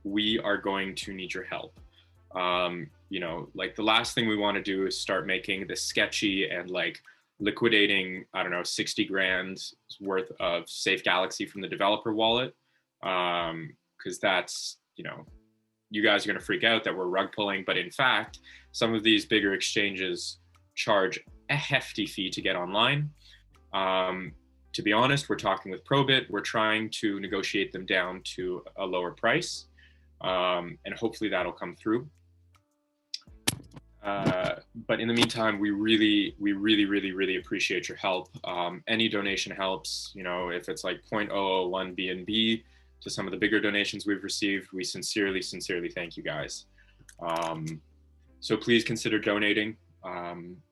we are going to need your help. You know, like the last thing we want to do is start making this sketchy and like liquidating, I don't know, 60 grand worth of SafeGalaxy from the developer wallet. Because that's, you know, you guys are going to freak out that we're rug pulling. But in fact, some of these bigger exchanges charge a hefty fee to get online. To be honest, we're talking with Probit. We're trying to negotiate them down to a lower price. And hopefully that'll come through. But in the meantime, we really appreciate your help. Any donation helps. You know, if it's like 0.001 BNB to some of the bigger donations we've received, we sincerely thank you guys. So please consider donating,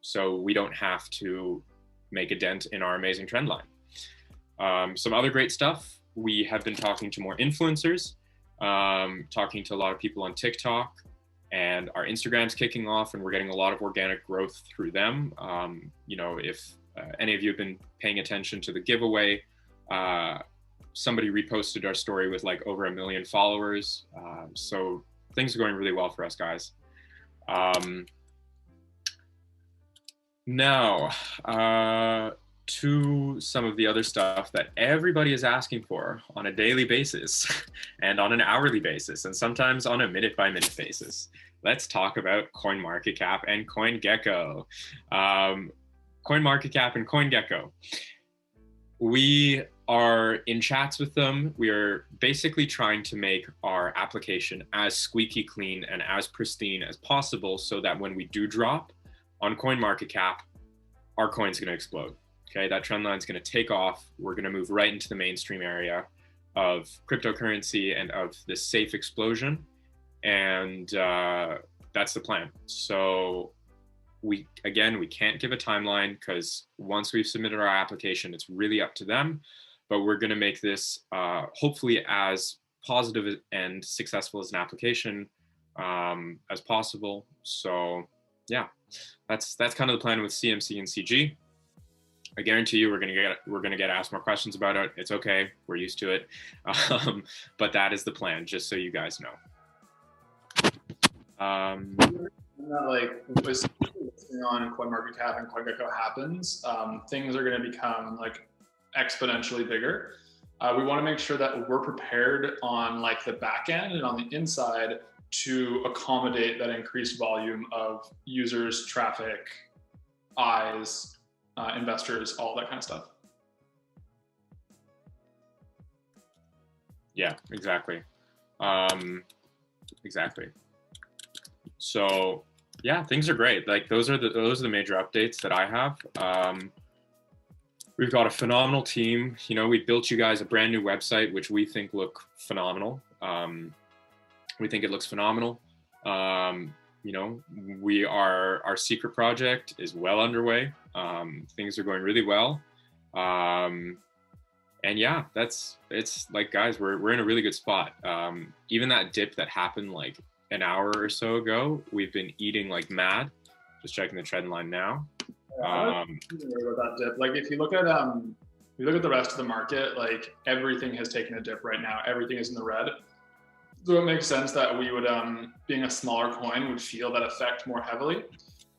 so we don't have to make a dent in our amazing trend line. Some other great stuff. We have been talking to more influencers, talking to a lot of people on TikTok, and our Instagram's kicking off, and we're getting a lot of organic growth through them. You know, if any of you have been paying attention to the giveaway, somebody reposted our story with like over 1 million followers. So things are going really well for us, guys. Now, to some of the other stuff that everybody is asking for on a daily basis and on an hourly basis, and sometimes on a minute-by-minute basis. Let's talk about CoinMarketCap and CoinGecko. CoinMarketCap and CoinGecko. We are in chats with them. We are basically trying to make our application as squeaky clean and as pristine as possible so that when we do drop on CoinMarketCap, our coin's going to explode. Okay, that trend line is going to take off. We're going to move right into the mainstream area of cryptocurrency and of this safe explosion. And that's the plan. So we can't give a timeline because once we've submitted our application, it's really up to them. But we're going to make this hopefully as positive and successful as an application as possible. So yeah, that's kind of the plan with CMC and CG. I guarantee you we're gonna get asked more questions about it. It's okay, we're used to it. But that is the plan, just so you guys know. Like what's going on in CoinMarketCap and CoinGecko happens, things are going to become like exponentially bigger. We want to make sure that we're prepared on like the back end and on the inside to accommodate that increased volume of users, traffic, eyes, investors, all that kind of stuff. Yeah, exactly. Exactly. So yeah, things are great. Like those are the major updates that I have. We've got a phenomenal team. You know, we built you guys a brand new website, which we think look phenomenal. We think it looks phenomenal. You know, our secret project is well underway. Things are going really well. And yeah, it's like, guys, we're in a really good spot. Even that dip that happened like an hour or so ago, we've been eating like mad. Just checking the trend line now. About that dip. Like if you look at the rest of the market, like everything has taken a dip right now. Everything is in the red. So it makes sense that we would, being a smaller coin, would feel that effect more heavily.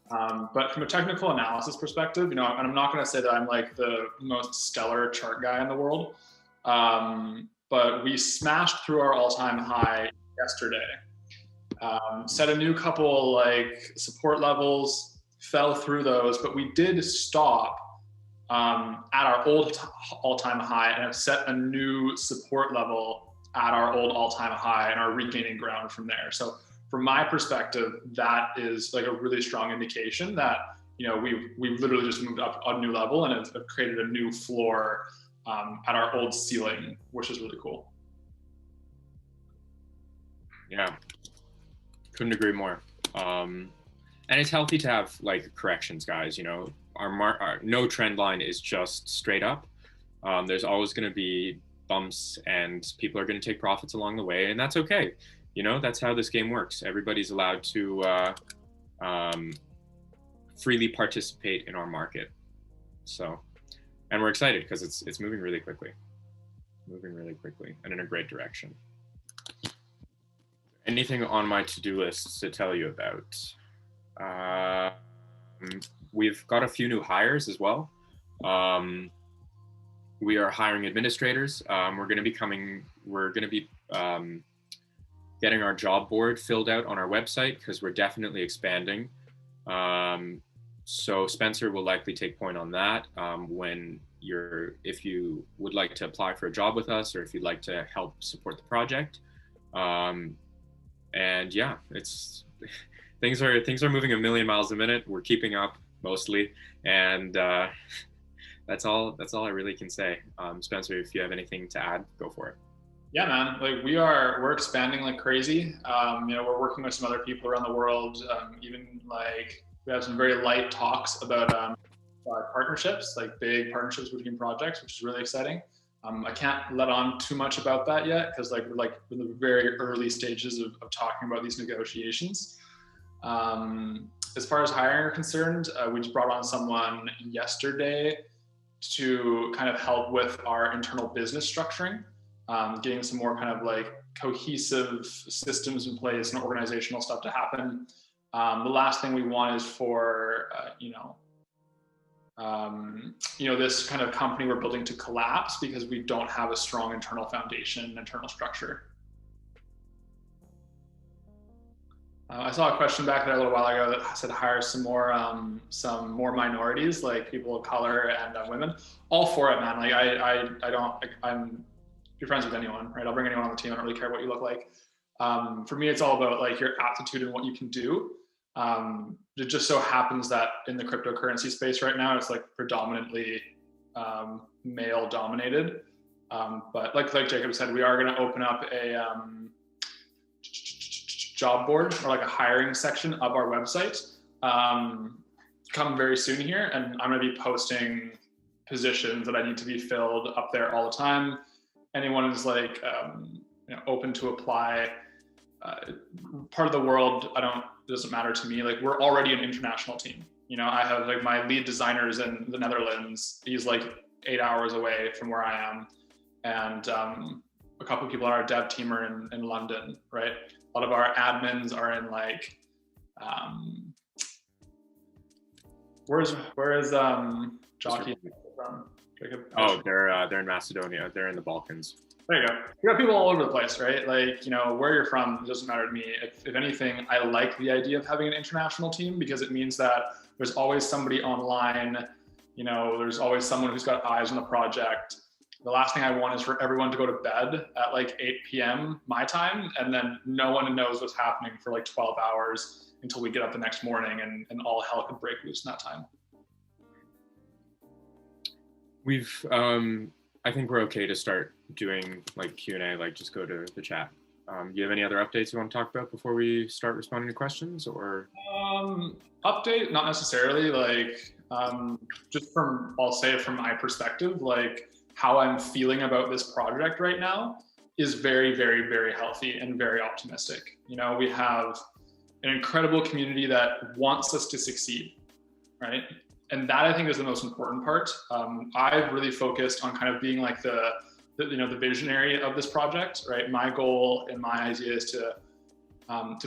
But from a technical analysis perspective, you know, and I'm not going to say that I'm like the most stellar chart guy in the world, but we smashed through our all-time high yesterday. Set a new couple like support levels, fell through those, but we did stop at our old all-time high and have set a new support level at our old all-time high and are regaining ground from there. So from my perspective, that is like a really strong indication that, you know, we've literally just moved up a new level and have created a new floor at our old ceiling, which is really cool. Yeah, couldn't agree more. And it's healthy to have like corrections, guys. You know, our no trend line is just straight up. There's always going to be bumps and people are going to take profits along the way, and that's okay. You know, that's how this game works. Everybody's allowed to freely participate in our market. So, and we're excited because it's moving really quickly and in a great direction. Anything on my to-do list to tell you about? We've got a few new hires as well. We are hiring administrators. We're going to be getting our job board filled out on our website because we're definitely expanding. So Spencer will likely take point on that if you would like to apply for a job with us, or if you'd like to help support the project. And yeah, things are moving a million miles a minute. We're keeping up mostly, and that's all I really can say. Spencer, if you have anything to add, go for it. Yeah, man. Like we're expanding like crazy. We're working with some other people around the world. Even like we have some very light talks about partnerships, like big partnerships between projects, which is really exciting. I can't let on too much about that yet because we're in the very early stages of talking about these negotiations. As far as hiring are concerned, we just brought on someone yesterday to kind of help with our internal business structuring, getting some more kind of like cohesive systems in place and organizational stuff to happen. The last thing we want is for, this kind of company we're building to collapse because we don't have a strong internal foundation, internal structure. I saw a question back there a little while ago that said hire some more minorities, like people of color and women. All for it, man. Like I'm you're friends with anyone, right? I'll bring anyone on the team. I don't really care what you look like. For me, it's all about like your aptitude and what you can do. It just so happens that in the cryptocurrency space right now, it's like predominantly male dominated. But like Jacob said, we are going to open up a job board or like a hiring section of our website come very soon here. And I'm going to be posting positions that I need to be filled up there all the time. Anyone is like open to apply. Part of the world, doesn't matter to me. Like we're already an international team. I have like my lead designer is in the Netherlands. He's like 8 hours away from where I am. And a couple of people on our dev team are in London, right? A lot of our admins are in like, where is Jockey from? Jacob? Oh, they're in Macedonia. They're in the Balkans. There you go. You got people all over the place, right? Like, where you're from, it doesn't matter to me. If anything, I like the idea of having an international team because it means that there's always somebody online, there's always someone who's got eyes on the project. The last thing I want is for everyone to go to bed at like 8 p.m. my time, and then no one knows what's happening for like 12 hours until we get up the next morning and all hell could break loose in that time. I think we're okay to start doing like Q&A, like just go to the chat. Do you have any other updates you want to talk about before we start responding to questions, or? Update, not necessarily. Like, I'll say it from my perspective, like how I'm feeling about this project right now is very, very, very healthy and very optimistic. We have an incredible community that wants us to succeed, right? And that I think is the most important part. I've really focused on kind of being like the visionary of this project, right? My goal and my idea is to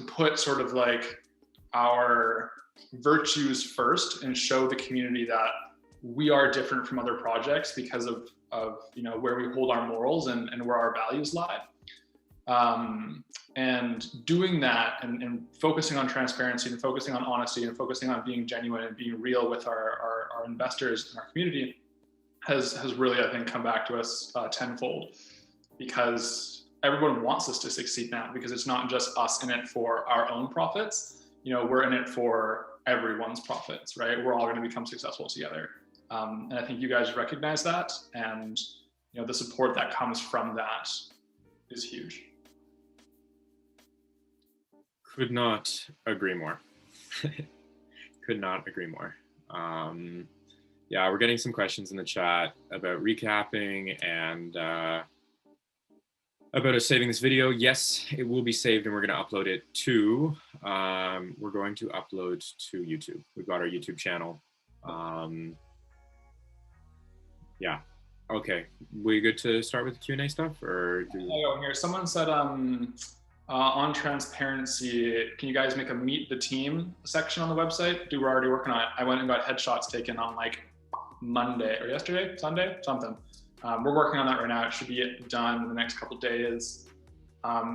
put sort of like our virtues first and show the community that we are different from other projects because of where we hold our morals and where our values lie. And doing that and focusing on transparency and focusing on honesty and focusing on being genuine and being real with our investors and our community has really, I think, come back to us tenfold, because everyone wants us to succeed now, because it's not just us in it for our own profits. We're in it for everyone's profits, right? We're all going to become successful together. And I think you guys recognize that, and the support that comes from that is huge. Could not agree more. Could not agree more. Yeah, we're getting some questions in the chat about recapping and about us saving this video. Yes, it will be saved, and we're going to upload it to YouTube. We've got our YouTube channel. Yeah. Okay. We good to start with the Q&A stuff, or here someone said On transparency, can you guys make a meet the team section on the website? We're already working on it. I went and got headshots taken on like Monday or yesterday, Sunday, something. We're working on that right now. It should be done in the next couple of days.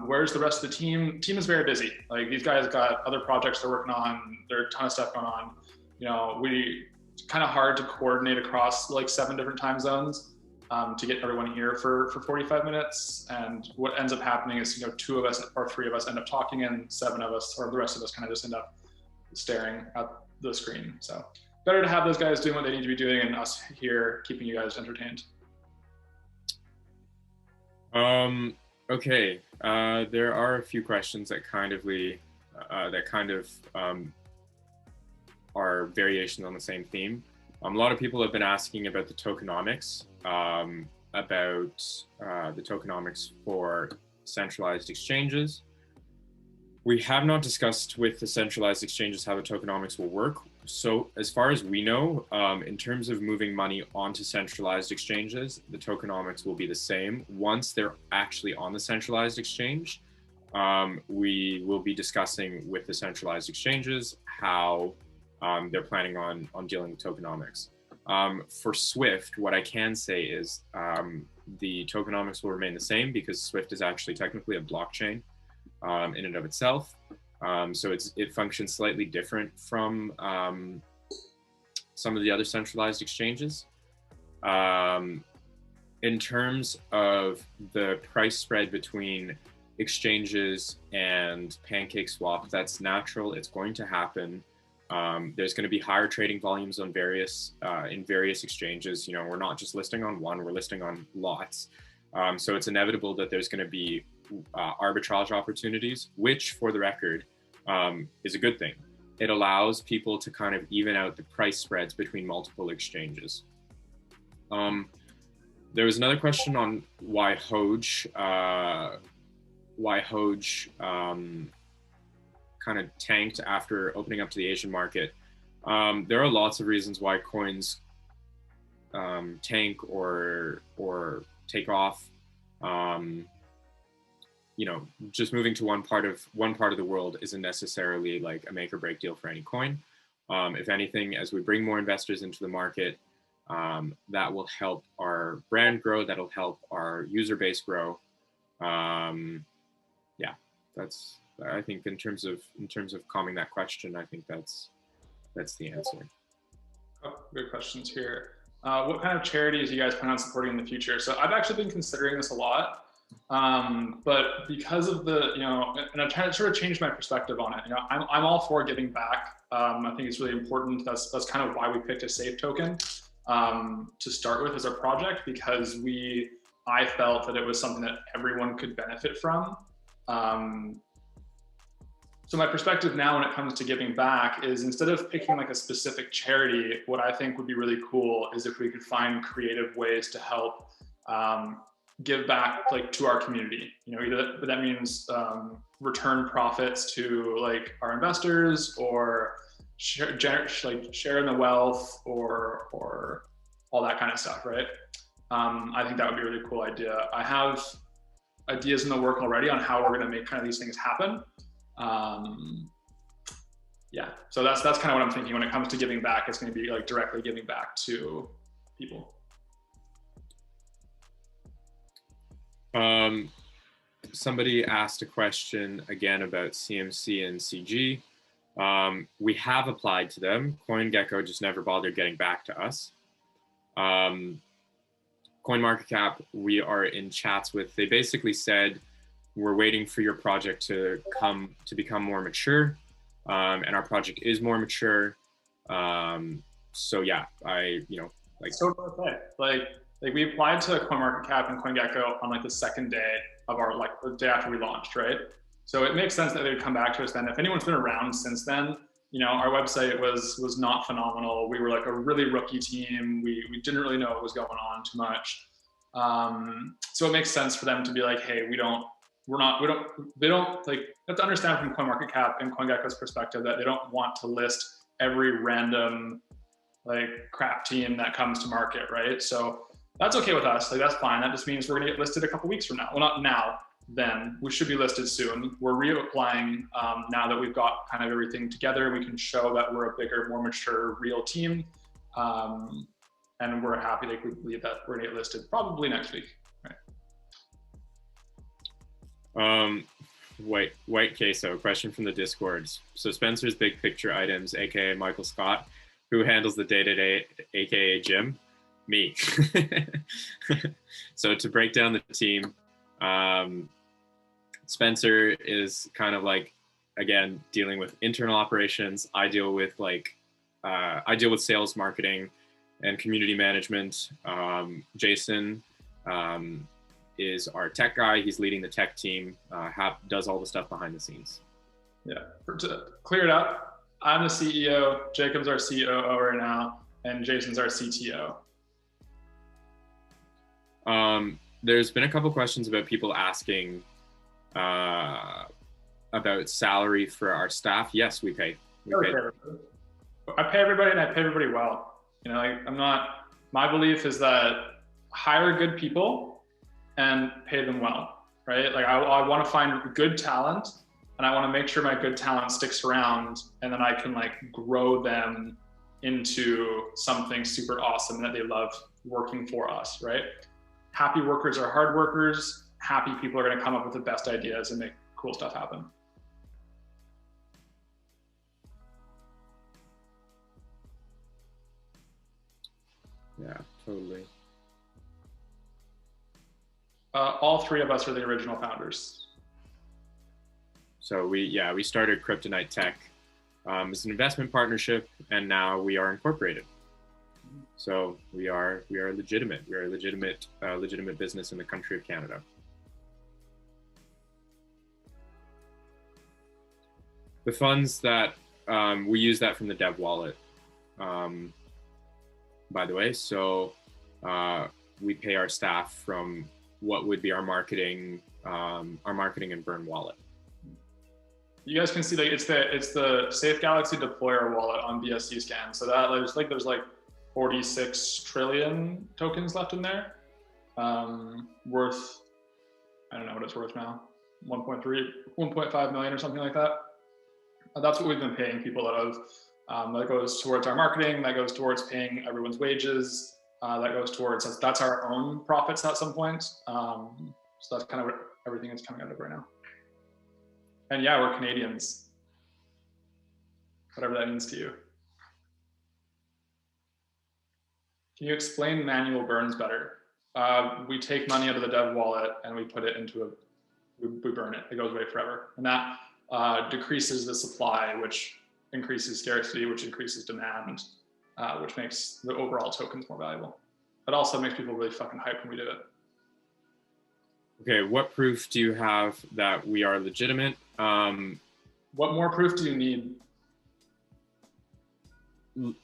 Where's the rest of the team? Team is very busy. Like these guys got other projects they're working on. There's a ton of stuff going on. You know, it's kind of hard to coordinate across like 7 different time zones. To get everyone here for 45 minutes. And what ends up happening is, you know, 2 of us or 3 of us end up talking and 7 of us, or the rest of us kind of just end up staring at the screen. So better to have those guys doing what they need to be doing and us here keeping you guys entertained. Okay, there are a few questions that are variations on the same theme. A lot of people have been asking about the tokenomics, for centralized exchanges. We have not discussed with the centralized exchanges how the tokenomics will work. So as far as we know, in terms of moving money onto centralized exchanges, the tokenomics will be the same. Once they're actually on the centralized exchange, we will be discussing with the centralized exchanges how they're planning on dealing with tokenomics. For Swift, what I can say is the tokenomics will remain the same because Swift is actually technically a blockchain in and of itself. So it functions slightly different from some of the other centralized exchanges. In terms of the price spread between exchanges and PancakeSwap, that's natural. It's going to happen. There's going to be higher trading volumes on in various exchanges. You know, we're not just listing on one, we're listing on lots. So it's inevitable that there's going to be arbitrage opportunities, which for the record is a good thing. It allows people to kind of even out the price spreads between multiple exchanges. There was another question on why Hoj kind of tanked after opening up to the Asian market. There are lots of reasons why coins tank or take off. You know, just moving to one part of the world isn't necessarily like a make or break deal for any coin. If anything, as we bring more investors into the market, that will help our brand grow. That'll help our user base grow. Yeah, that's. I think in terms of calming that question, I think that's the answer. Oh, good questions here. What kind of charities do you guys plan on supporting in the future? So I've actually been considering this a lot, but because of the, you know, and I've tried to sort of change my perspective on it. You know, I'm all for giving back. I think it's really important. That's kind of why we picked a safe token to start with as our project, because I felt that it was something that everyone could benefit from. So my perspective now when it comes to giving back is, instead of picking like a specific charity, what I think would be really cool is if we could find creative ways to help give back like to our community. You know, either that means return profits to like our investors, or share in the wealth, or all that kind of stuff, right? I think that would be a really cool idea. I have ideas in the work already on how we're going to make kind of these things happen. Yeah, so that's kind of what I'm thinking when it comes to giving back. It's going to be like directly giving back to people. Somebody asked a question again about CMC and CG. We have applied to them. CoinGecko just never bothered getting back to us. CoinMarketCap, we are in chats with. They basically said, we're waiting for your project to become more mature, and our project is more mature. So yeah, So okay. Like we applied to CoinMarketCap and CoinGecko on like the second day of our, like the day after we launched, right? So it makes sense that they would come back to us then. If anyone's been around since then, you know, our website was not phenomenal. We were like a really rookie team. We didn't really know what was going on too much. So it makes sense for them to be like, hey, they don't like, you have to understand from CoinMarketCap and CoinGecko's perspective that they don't want to list every random like crap team that comes to market, right? So that's okay with us. Like that's fine. That just means we're gonna get listed a couple weeks from now. Well, not now, then. We should be listed soon. We're reapplying now that we've got kind of everything together, and we can show that we're a bigger, more mature, real team. And we're happy to believe that we're gonna get listed probably next week. Right. White queso question from the discords. So Spencer's big picture items, aka Michael Scott, who handles the day-to-day, aka Jim? Me. So to break down the team, Spencer is kind of like, again, dealing with internal operations. I deal with sales, marketing, and community management. Jason is our tech guy. He's leading the tech team, does all the stuff behind the scenes. Yeah, to clear it up, I'm the CEO, Jacob's our COO right now, and Jason's our CTO. There's been a couple questions about people asking about salary for our staff. Yes, we pay. I pay everybody, and I pay everybody well. You know, like, my belief is that hire good people and pay them well, right? Like I want to find good talent, and I want to make sure my good talent sticks around, and then I can like grow them into something super awesome that they love working for us, right? Happy workers are hard workers. Happy people are going to come up with the best ideas and make cool stuff happen. Yeah, totally. All three of us are the original founders. So we started Kryptonite Tech as an investment partnership, and now we are incorporated. So we are legitimate. We are a legitimate business in the country of Canada. The funds that we use that from the dev wallet, by the way. So we pay our staff from what would be our marketing and burn wallet. You guys can see that it's the SafeGalaxy deployer wallet on BSC scan. So that there's like 46 trillion tokens left in there, worth, I don't know what it's worth now, 1.5 million or something like that. That's what we've been paying people out of. That goes towards our marketing, that goes towards paying everyone's wages, that goes towards, that's our own profits at some point. So that's kind of what everything is coming out of right now. And yeah, we're Canadians, whatever that means to you. Can you explain manual burns better? We take money out of the dev wallet and we put it into we burn it. It goes away forever. And that decreases the supply, which increases scarcity, which increases demand, which makes the overall tokens more valuable. It also makes people really fucking hyped when we do it. Okay, what proof do you have that we are legitimate? What more proof do you need?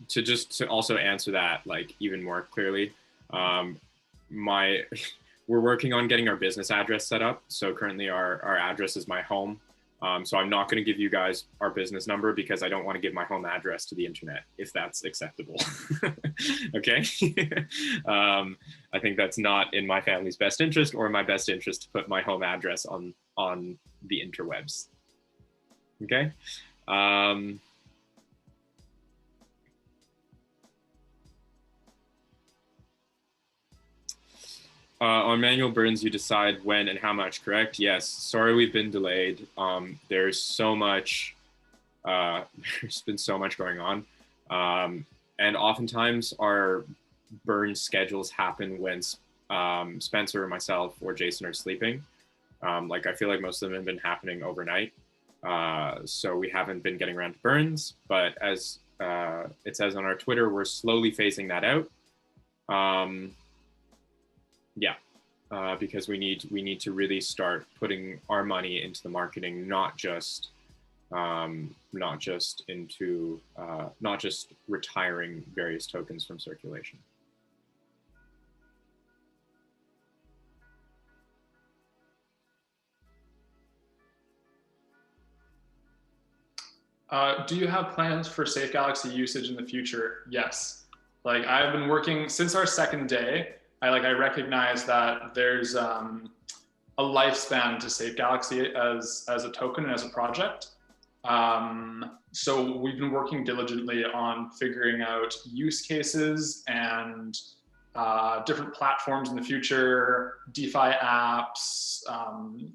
To also answer that like even more clearly, we're working on getting our business address set up. So currently our address is my home. So I'm not going to give you guys our business number because I don't want to give my home address to the internet, if that's acceptable. Okay. I think that's not in my family's best interest or my best interest to put my home address on the interwebs. Okay. On manual burns, you decide when and how much, correct? Yes. Sorry, we've been delayed. There's so much, there's been so much going on. And oftentimes our burn schedules happen when Spencer or myself or Jason are sleeping. Like I feel like most of them have been happening overnight. So we haven't been getting around to burns, but as it says on our Twitter, we're slowly phasing that out. Yeah, because we need to really start putting our money into the marketing, not just retiring various tokens from circulation. Do you have plans for SafeGalaxy usage in the future? Yes. Like I've been working since our second day. I recognize that there's lifespan to SafeGalaxy as a token and as a project. So we've been working diligently on figuring out use cases and different platforms in the future, DeFi apps,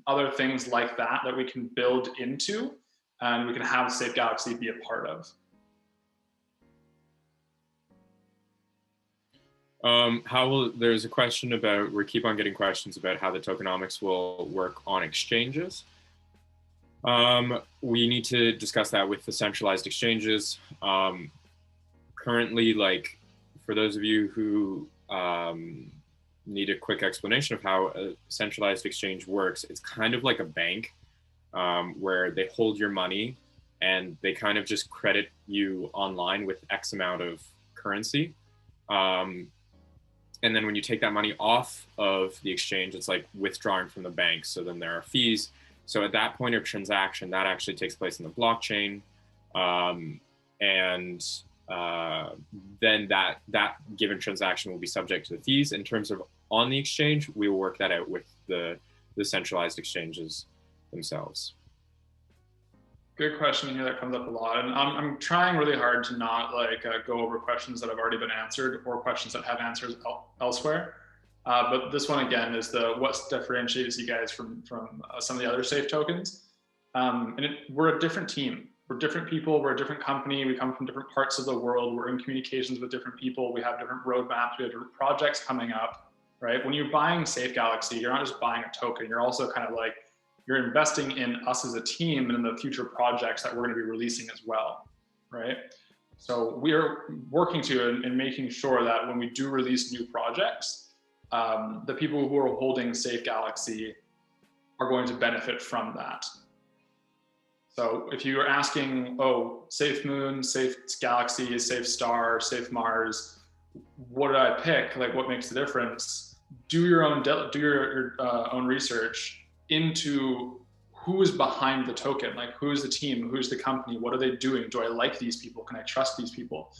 other things like that that we can build into and we can have SafeGalaxy be a part of. There's a question about, we keep on getting questions about how the tokenomics will work on exchanges. We need to discuss that with the centralized exchanges. Currently, like, for those of you who need a quick explanation of how a centralized exchange works, it's kind of like a bank where they hold your money and they kind of just credit you online with X amount of currency. And then when you take that money off of the exchange, it's like withdrawing from the bank. So then there are fees. So at that point of transaction, that actually takes place in the blockchain. Then that given transaction will be subject to the fees. In terms of on the exchange, we will work that out with the centralized exchanges themselves. Good question here that comes up a lot. And I'm trying really hard to not like go over questions that have already been answered or questions that have answers elsewhere. But this one again is what differentiates you guys from some of the other safe tokens. We're a different team. We're different people. We're a different company. We come from different parts of the world. We're in communications with different people. We have different roadmaps. We have different projects coming up, right? When you're buying SafeGalaxy, you're not just buying a token. You're also kind of like, you're investing in us as a team and in the future projects that we're going to be releasing as well, right? So we're working and making sure that when we do release new projects, the people who are holding SafeGalaxy are going to benefit from that. So if you are asking, oh, Safe Moon, Safe Galaxy, Safe Star, Safe Mars, what did I pick? Like, what makes the difference? Do your own research into who is behind the token, like who's the team, who's the company, what are they doing? Do I like these people? Can I trust these people?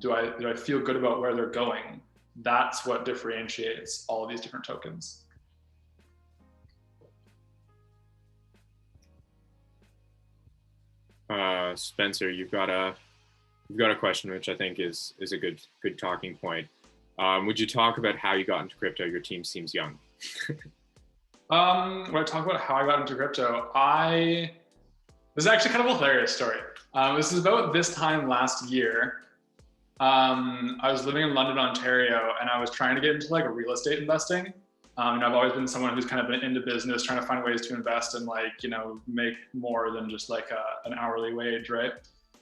Do I feel good about where they're going? That's what differentiates all of these different tokens. Spencer, you've got a question which I think is a good talking point. Would you talk about how you got into crypto? Your team seems young. When I talk about how I got into crypto, this is actually kind of a hilarious story. This is about this time last year. I was living in London, Ontario, and I was trying to get into like real estate investing. And I've always been someone who's kind of been into business, trying to find ways to invest and like, you know, make more than just like an hourly wage, right?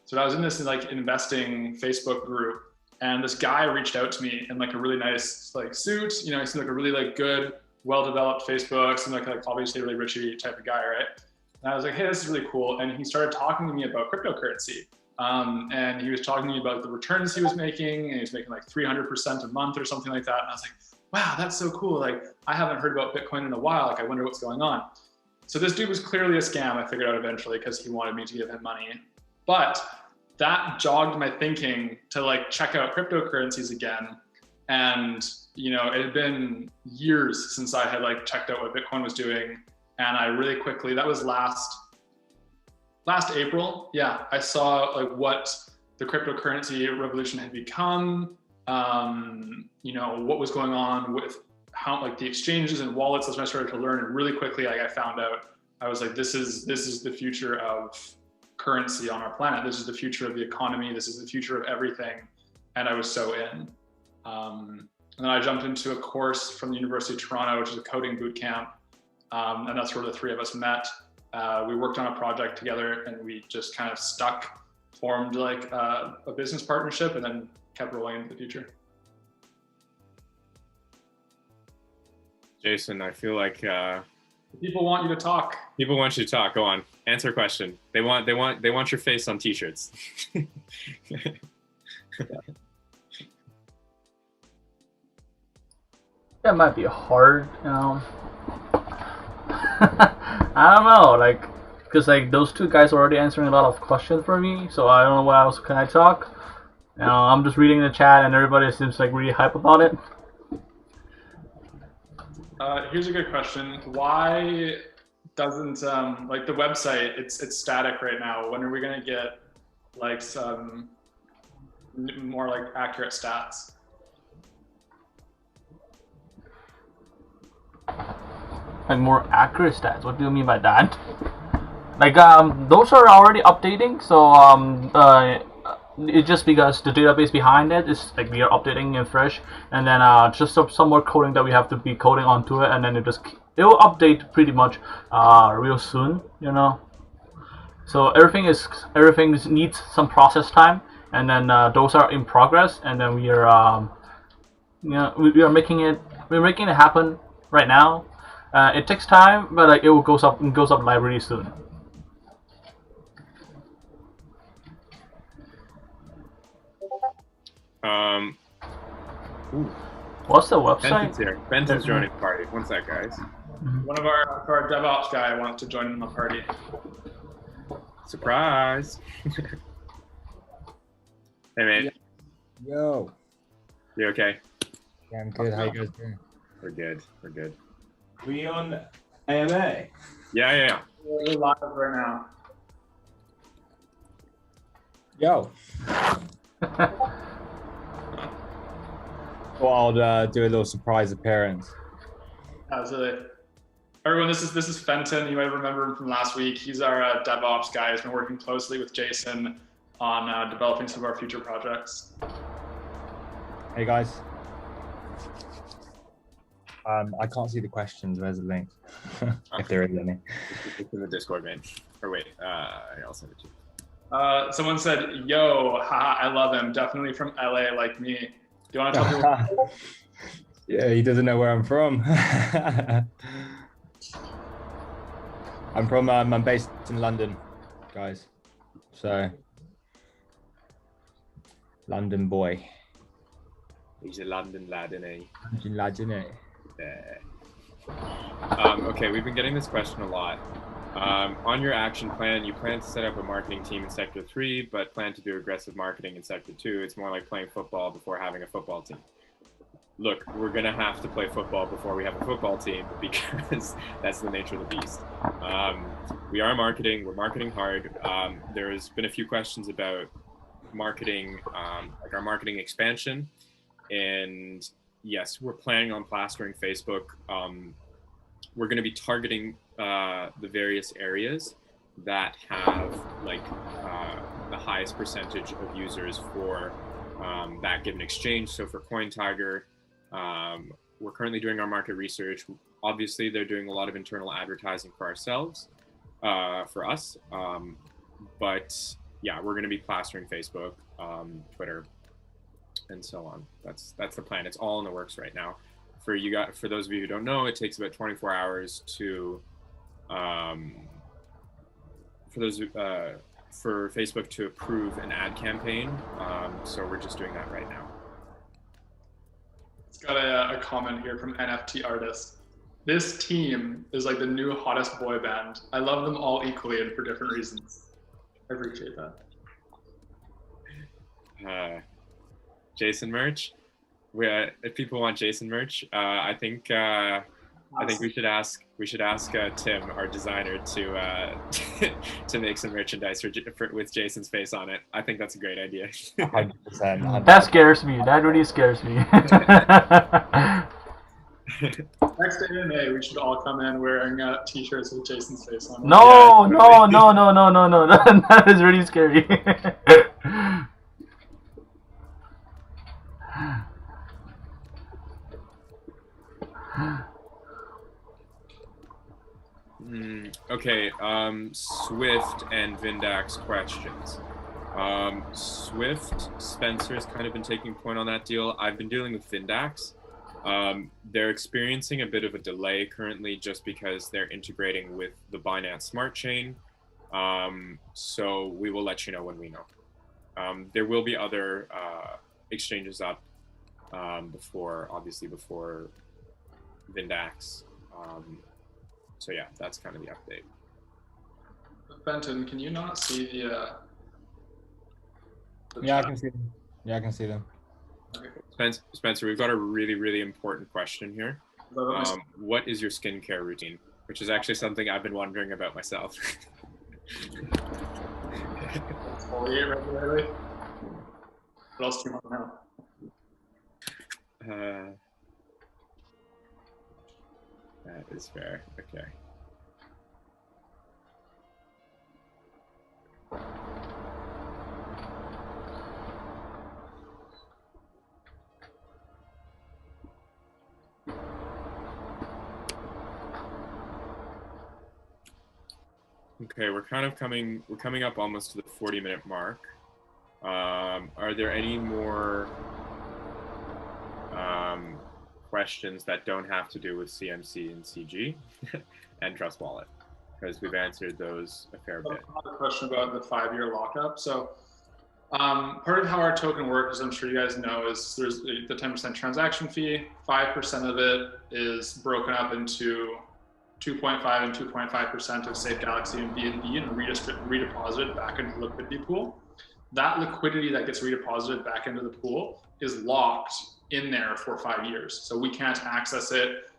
So I was in this like investing Facebook group, and this guy reached out to me in like a really nice like suit. You know, he seemed like a really like good, well-developed Facebook, seemed like obviously a really richy type of guy, right? And I was like, hey, this is really cool. And he started talking to me about cryptocurrency. And he was talking to me about the returns he was making, and he was making like 300% a month or something like that. And I was like, wow, that's so cool. Like, I haven't heard about Bitcoin in a while. Like, I wonder what's going on. So this dude was clearly a scam, I figured out eventually, because he wanted me to give him money. But that jogged my thinking to like check out cryptocurrencies again. And, you know, it had been years since I had like checked out what Bitcoin was doing. And I really quickly, that was last April. Yeah, I saw like what the cryptocurrency revolution had become, you know, what was going on with how like the exchanges and wallets. As I started to learn, and really quickly, like I found out, I was like, this is the future of currency on our planet. This is the future of the economy. This is the future of everything. And I was so in. And then I jumped into a course from the University of Toronto, which is a coding boot camp. And that's where the three of us met. We worked on a project together, and we just kind of formed like a business partnership, and then kept rolling into the future. Jason, I feel like people want you to talk. People want you to talk. Go on, answer a question. They want your face on t-shirts. That might be hard, you know. I don't know, like, because like those two guys are already answering a lot of questions for me, so I don't know what else can I talk. You know, I'm just reading the chat, and everybody seems like really hype about it. Here's a good question. Why doesn't like the website? It's static right now. When are we gonna get like some more like accurate stats? Like more accurate stats. What do you mean by that? Like those are already updating. So it's just because the database behind it is like we are updating it fresh, and then just some more coding that we have to be coding onto it, and then it will update pretty much real soon. So everything needs some process time, and then those are in progress, and then we are we are making it happen right now. It takes time, but like it goes up live really soon. What's the website? Benton's here. Benton's joining the party. One sec, guys. One of our DevOps guy wants to join in the party. Surprise! Hey, man. Yo. You okay? Yeah, I'm good. How you guys doing? We're good. We're good. We on AMA? Yeah. We're live right now. Yo. Well, I'll do a little surprise appearance. Absolutely. Everyone, this is Fenton. You might remember him from last week. He's our DevOps guy. He's been working closely with Jason on developing some of our future projects. Hey guys. I can't see the questions. Where's the link? If there is any. It's in the Discord, man. Or wait, I'll send it to you. Someone said, "Yo, haha, I love him. Definitely from LA, like me." Do you want to tell people? Yeah, he doesn't know where I'm from. I'm based in London, guys. So, London boy. He's a London lad, isn't he? London lad, isn't it? Yeah. Okay, we've been getting this question a lot. On your action plan, you plan to set up a marketing team in Sector 3, but plan to do aggressive marketing in Sector 2. It's more like playing football before having a football team. Look, we're going to have to play football before we have a football team because that's the nature of the beast. We are marketing. We're marketing hard. There's been a few questions about marketing, like our marketing expansion. And yes, we're planning on plastering Facebook. We're going to be targeting the various areas that have like the highest percentage of users for that given exchange. So for CoinTiger, we're currently doing our market research. Obviously, they're doing a lot of internal advertising for ourselves, for us. But yeah, we're going to be plastering Facebook, Twitter, and so on. That's the plan. It's all in the works right now. For those of you who don't know, it takes about 24 hours to for Facebook to approve an ad campaign. So we're just doing that right now. It's got a comment here from NFT Artist. This team is like the new hottest boy band. I love them all equally and for different reasons. I appreciate that. Jason merch. If people want Jason merch, I think we should ask Tim, our designer, to to make some merchandise with Jason's face on it. I think that's a great idea. 100%. That scares me. That really scares me. Next AMA, we should all come in wearing t-shirts with Jason's face on. No. That is really scary. Okay, Swift and Vindax questions. Swift, Spencer's kind of been taking point on that deal. I've been dealing with Vindax. They're experiencing a bit of a delay currently just because they're integrating with the Binance Smart Chain. So we will let you know when we know. There will be other exchanges up before Vindax. So yeah, that's kind of the update. Fenton, can you not see the Yeah, I chat? can see them. Spencer, we've got a really, really important question here. What is your skincare routine? Which is actually something I've been wondering about myself. Exfoliate regularly. What else do you want to know? That is fair. Okay. Okay, we're coming up almost to the 40-minute mark. Are there any more questions that don't have to do with CMC and CG and Trust Wallet? Because we've answered those a fair bit. I have a question about the 5-year lockup. So part of how our token works, as I'm sure you guys know, is there's the 10% transaction fee. 5% of it is broken up into 2.5 and 2.5% of SafeGalaxy and BNB and redeposited back into the liquidity pool. That liquidity that gets redeposited back into the pool is locked in there for 5 years. So we can't access it.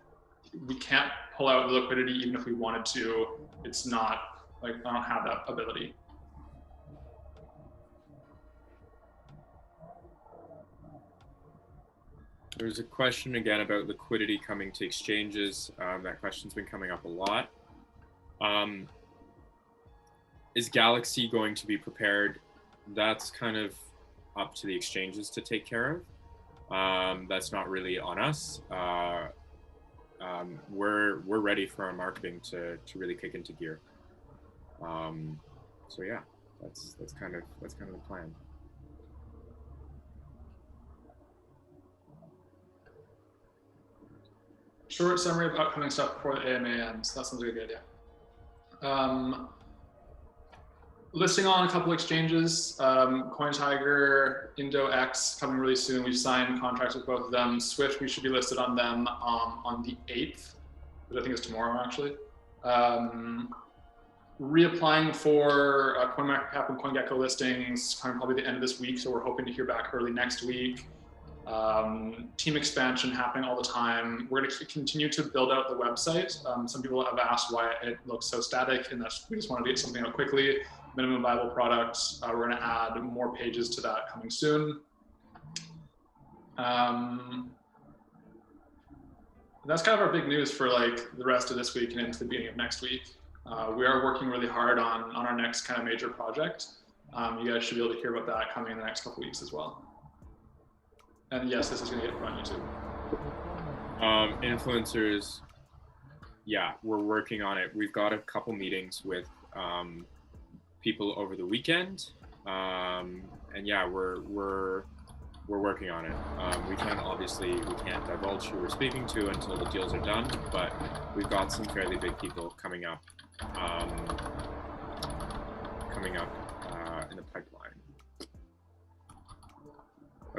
We can't pull out the liquidity even if we wanted to. It's not like, I don't have that ability. There's a question again about liquidity coming to exchanges. That question's been coming up a lot. Is Galaxy going to be prepared? That's kind of up to the exchanges to take care of. That's not really on us. We're ready for our marketing to really kick into gear. So yeah, that's kind of the plan. Short summary of upcoming stuff before the AMA ends. That sounds like a good idea. Listing on a couple exchanges, CoinTiger, IndoX coming really soon. We've signed contracts with both of them. Swift, we should be listed on them on the 8th, which I think is tomorrow actually. Reapplying for CoinMarketCap and CoinGecko listings coming probably the end of this week, so we're hoping to hear back early next week. Team expansion happening all the time. We're going to continue to build out the website. Some people have asked why it looks so static, and we just wanted to get something out quickly. Minimum viable products. We're going to add more pages to that coming soon. That's kind of our big news for like the rest of this week and into the beginning of next week. We are working really hard on our next kind of major project. You guys should be able to hear about that coming in the next couple weeks as well. And yes, this is going to get put on YouTube. Influencers, yeah, we're working on it. We've got a couple meetings with people over the weekend, and yeah, we're working on it. We can't divulge who we're speaking to until the deals are done, but we've got some fairly big people coming up in the pipeline.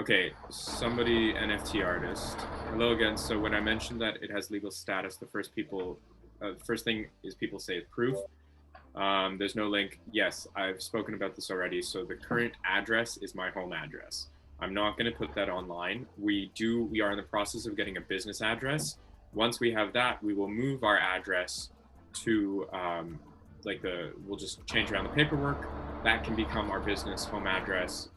Okay, somebody, NFT artist. Hello again. So when I mentioned that it has legal status, the first thing is people say is proof. There's no link. Yes, I've spoken about this already. So the current address is my home address. I'm not going to put that online. We are in the process of getting a business address. Once we have that, we will move our address to we'll just change around the paperwork. That can become our business home address.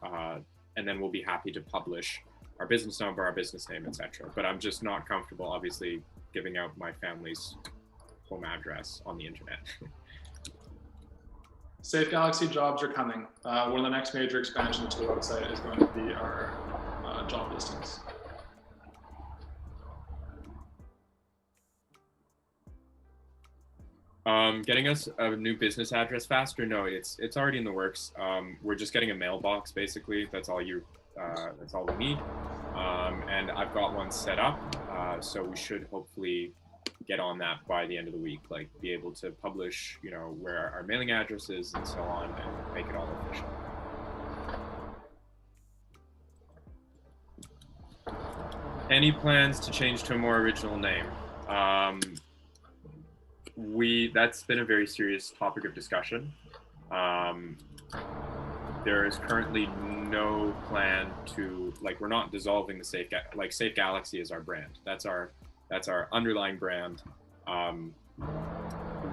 And then we'll be happy to publish our business number, our business name, etc. But I'm just not comfortable, obviously, giving out my family's home address on the internet. SafeGalaxy jobs are coming. One of the next major expansions to the website is going to be our job listings. Getting us a new business address faster? No, it's already in the works. We're just getting a mailbox, basically. That's all we need. And I've got one set up, so we should hopefully get on that by the end of the week, like be able to publish, where our mailing address is and so on, and make it all official. Any plans to change to a more original name? That's been a very serious topic of discussion. There is currently no plan to, we're not dissolving the SafeGalaxy is our brand. That's our That's our underlying brand.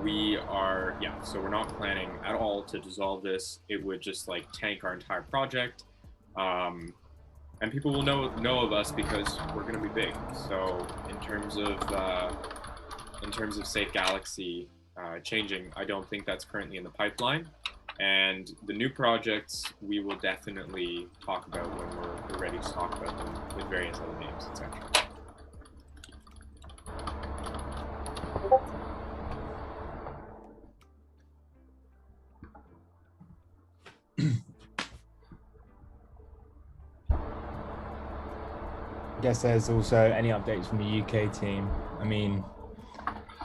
We are, yeah, so we're not planning at all to dissolve this. It would just like tank our entire project. And people will know of us because we're going to be big. So in terms of SafeGalaxy changing, I don't think that's currently in the pipeline. And the new projects we will definitely talk about when we're ready to talk about them with various other names, etc. I guess there's also any updates from the UK team. I mean,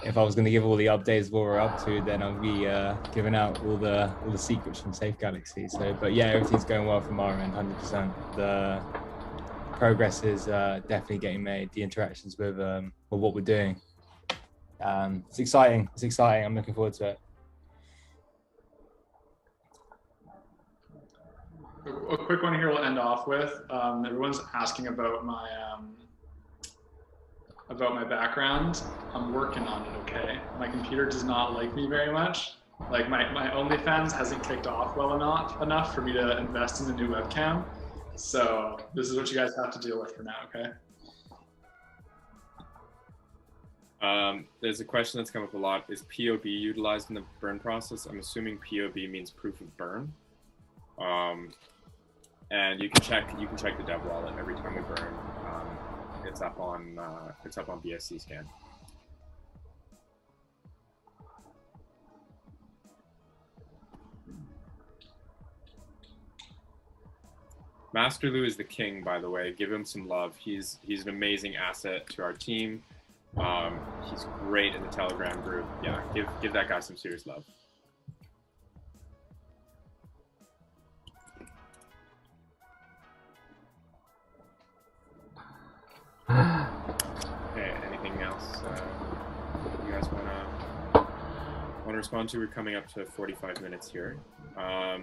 if I was going to give all the updates of what we're up to, then I'll be giving out all the secrets from SafeGalaxy. So, but yeah, everything's going well from our end, 100%. The progress is definitely getting made. The interactions with what we're doing. It's exciting. It's exciting. I'm looking forward to it. A quick one here we'll end off with. Everyone's asking about my background. I'm working on it, okay? My computer does not like me very much. Like my OnlyFans hasn't kicked off well enough for me to invest in the new webcam. So this is what you guys have to deal with for now, okay? There's a question that's come up a lot. Is POB utilized in the burn process? I'm assuming POB means proof of burn. And you can check the dev wallet every time we burn. It's up on BSC scan. Master Lou is the king, by the way. Give him some love. He's an amazing asset to our team. He's great in the Telegram group. Yeah, give that guy some serious love. Okay, anything else you guys want to respond to? We're coming up to 45 minutes here. I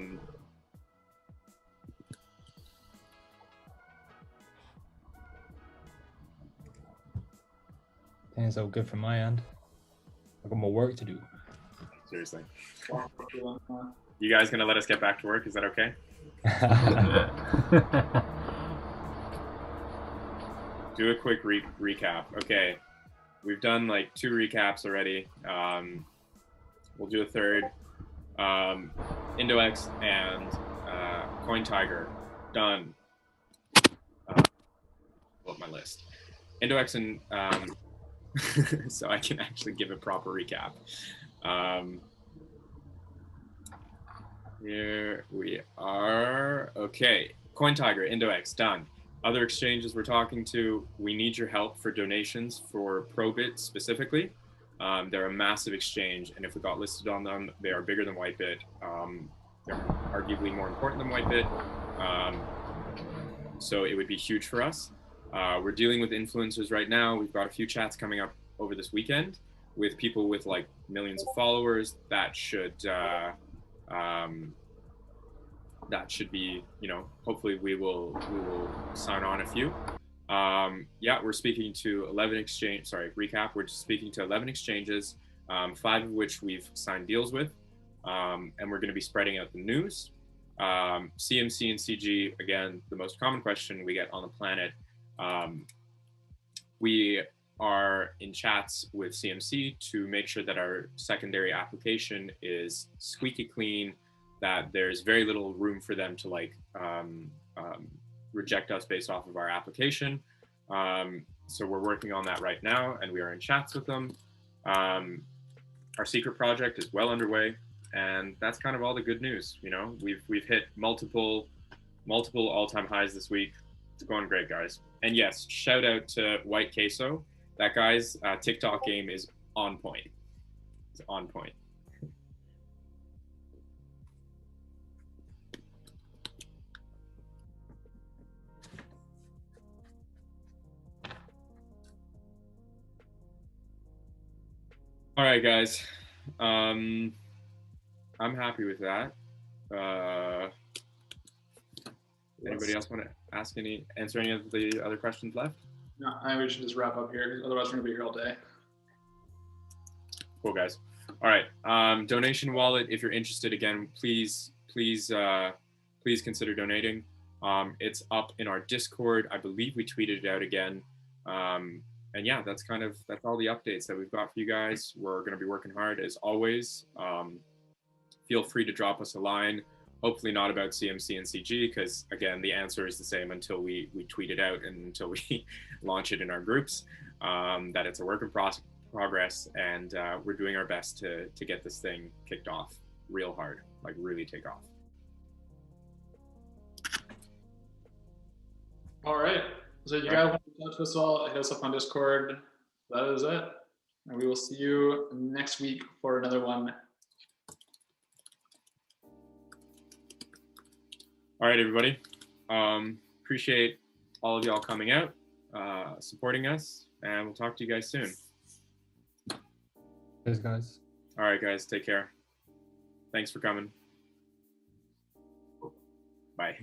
think it's all good from my end. I've got more work to do. Seriously. You guys gonna let us get back to work? Is that okay? Do a quick recap. Okay, we've done like 2 recaps already. We'll do a third. IndoX and Coin Tiger done. Pull up my list. IndoX and so I can actually give a proper recap. Here we are. Okay, Coin Tiger, IndoX done. Other exchanges we're talking to, we need your help for donations for Probit specifically. They're a massive exchange, and if we got listed on them, they are bigger than Whitebit. They're arguably more important than Whitebit. So it would be huge for us. We're dealing with influencers right now. We've got a few chats coming up over this weekend with people with like millions of followers. That should be, you know, hopefully we will sign on a few. Yeah, we're speaking to 11 exchange, sorry, recap. We're speaking to 11 exchanges, 5 of which we've signed deals with. And we're going to be spreading out the news. CMC and CG, again, the most common question we get on the planet. We are in chats with CMC to make sure that our secondary application is squeaky clean, that there's very little room for them to like reject us based off of our application. So we're working on that right now, and we are in chats with them. Our secret project is well underway, and that's kind of all the good news. You know, we've hit multiple all-time highs this week. It's going great, guys. And yes, shout out to White Queso. That guy's TikTok game is on point. It's on point. All right, guys. I'm happy with that. Anybody else want to answer any of the other questions left? No, I we should just wrap up here. Otherwise, we're gonna be here all day. Cool, guys. All right. Donation wallet. If you're interested, again, please consider donating. It's up in our Discord. I believe we tweeted it out again. And yeah, that's all the updates that we've got for you guys. We're going to be working hard as always. Feel free to drop us a line. Hopefully not about CMC and CG, because again, the answer is the same until we tweet it out and until we launch it in our groups. That it's a work in progress, and we're doing our best to get this thing kicked off real hard, like really take off. All right. So you guys want to touch us all, hit us up on Discord. That is it. And we will see you next week for another one. All right, everybody. Appreciate all of y'all coming out, supporting us, and we'll talk to you guys soon. Cheers, guys. All right, guys. Take care. Thanks for coming. Bye.